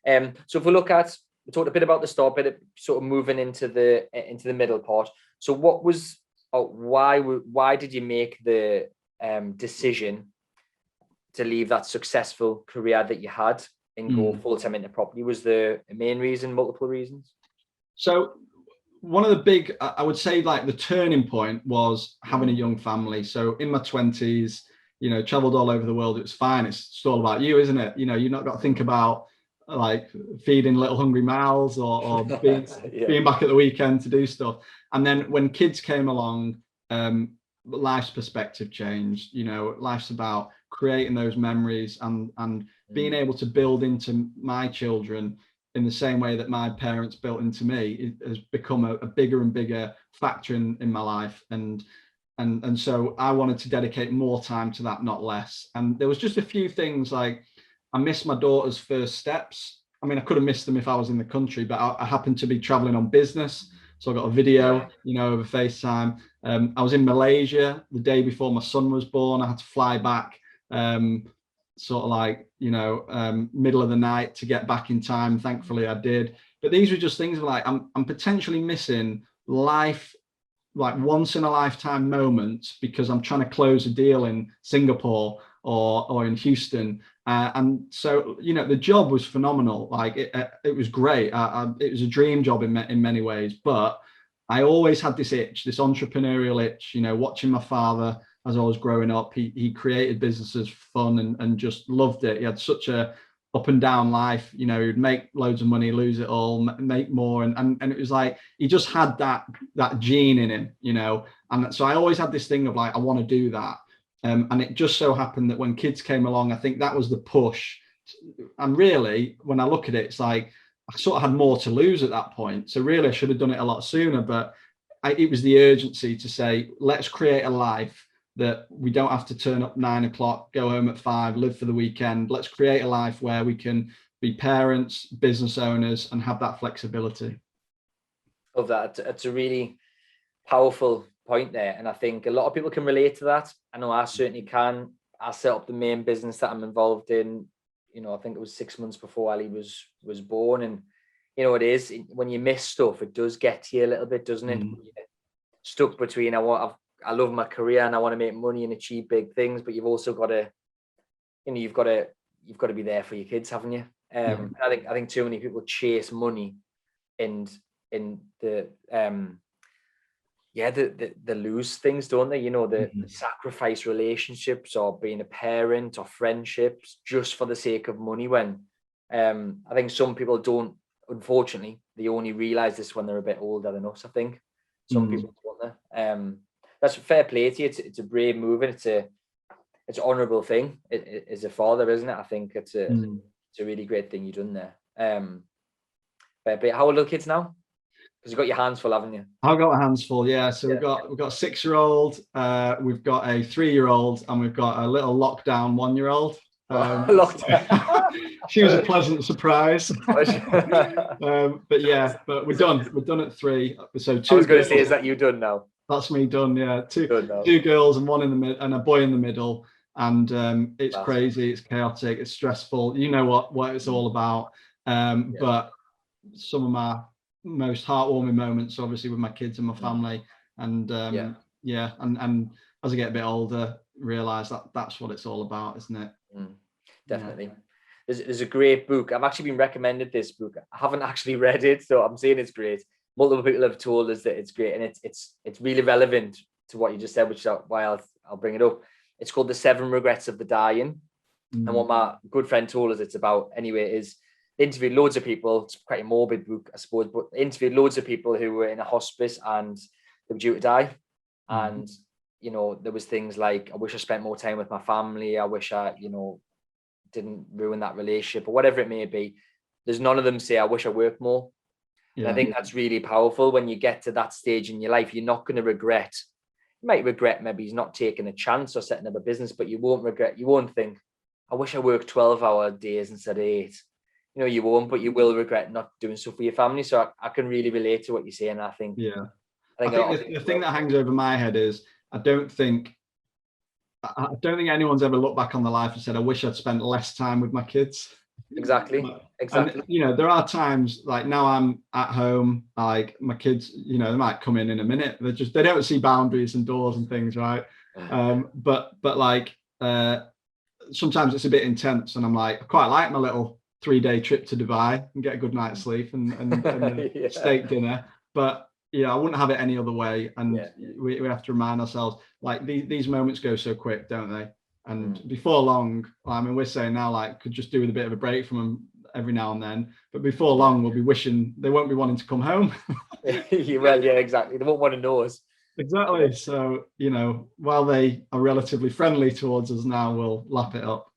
So if we look at, we talked a bit about the start, but sort of moving into the middle part. So what was, why did you make the decision to leave that successful career that you had and go full-time into property? Was the main reason, multiple reasons? So one of the big, I would say, like the turning point was having a young family. So in my 20s, you know, traveled all over the world. It was fine. It's all about you, isn't it? You know, you've not got to think about like feeding little hungry mouths or being back at the weekend to do stuff. And then when kids came along, life's perspective changed. You know, life's about creating those memories and being able to build into my children in the same way that my parents built into me. It has become a bigger and bigger factor in my life. And so I wanted to dedicate more time to that, not less. And there was just a few things, like I missed my daughter's first steps. I mean, I could have missed them if I was in the country, but I happened to be traveling on business. So I got a video, you know, over FaceTime. I was in Malaysia the day before my son was born. I had to fly back sort of like, you know, middle of the night to get back in time. Thankfully I did. But these were just things like I'm potentially missing life, like once in a lifetime moments, because I'm trying to close a deal in Singapore or in Houston. And so, you know, the job was phenomenal. Like it was great. It was a dream job in many ways, but I always had this itch, this entrepreneurial itch, you know, watching my father as I was growing up. He created businesses for fun and just loved it. He had such a up and down life, you know, he'd make loads of money, lose it all, make more. And it was like, he just had that gene in him, you know? And so I always had this thing of like, I want to do that. And it just so happened that when kids came along, I think that was the push. And really, when I look at it, it's like, I sort of had more to lose at that point. So really I should have done it a lot sooner, but it was the urgency to say, let's create a life that we don't have to turn up 9 o'clock, go home at 5, live for the weekend. Let's create a life where we can be parents, business owners, and have that flexibility. Love that. It's a really powerful point there. And I think a lot of people can relate to that. I know I certainly can. I set up the main business that I'm involved in, you know, I think it was 6 months before Ali was born. And, you know, it is, when you miss stuff, it does get to you a little bit, doesn't it? You're stuck between, I love my career and I want to make money and achieve big things, but you've also got to, you know, you've got to be there for your kids, haven't you? I think too many people chase money and the lose things, don't they? You know, the sacrifice relationships or being a parent or friendships just for the sake of money, when I think some people don't, unfortunately, they only realize this when they're a bit older than us. I think some people don't. That's a fair play to you. It's a brave move, and it's an honourable thing. It is a father, isn't it? I think it's a really great thing you've done there. But how old are the kids now? Because you've got your hands full, haven't you? I've got my hands full, yeah. So we've got a 6-year-old, we've got a 3-year-old, and we've got a little lockdown 1-year-old. She was a pleasant surprise. But yeah, but we're done at 3. So 2. I was going to say, is that you done now? That's me done, yeah. Two girls and one in the mid and a boy in the middle. And it's crazy, it's chaotic, it's stressful. You know what it's all about. But some of my most heartwarming moments, obviously, with my kids and my family. And and as I get a bit older, realize that that's what it's all about, isn't it? Definitely. There's a great book. I've actually been recommended this book. I haven't actually read it, so I'm saying it's great. Multiple people have told us that it's great, and it's really relevant to what you just said, which is why I'll bring it up. It's called The 7 Regrets of the Dying. And what my good friend told us it's about anyway is they interviewed loads of people. It's quite a morbid book, I suppose, but they interviewed loads of people who were in a hospice and they were due to die. And, you know, there was things like, I wish I spent more time with my family. I wish I, you know, didn't ruin that relationship or whatever it may be. There's none of them say, I wish I worked more. And I think that's really powerful. When you get to that stage in your life, you're not going to regret. You might regret maybe he's not taking a chance or setting up a business, but you won't think, I wish I worked 12-hour days instead of 8. You know, you won't, but you will regret not doing stuff for your family. So I can really relate to what you're saying. I think the thing that hangs over my head is I don't think anyone's ever looked back on their life and said, I wish I'd spent less time with my kids. Exactly. And you know, there are times like now I'm at home, like my kids, you know, they might come in a minute. They don't see boundaries and doors and things, right? But like sometimes it's a bit intense, and I'm like, I quite like my little 3-day trip to Dubai and get a good night's sleep and a steak dinner. But you know, I wouldn't have it any other way. And we have to remind ourselves, like these moments go so quick, don't they? And before long, I mean, we're saying now, like, could just do with a bit of a break from them every now and then. But before long, we'll be wishing they won't be wanting to come home. Well, yeah, exactly. They won't want to know us. Exactly. So, you know, while they are relatively friendly towards us now, we'll lap it up.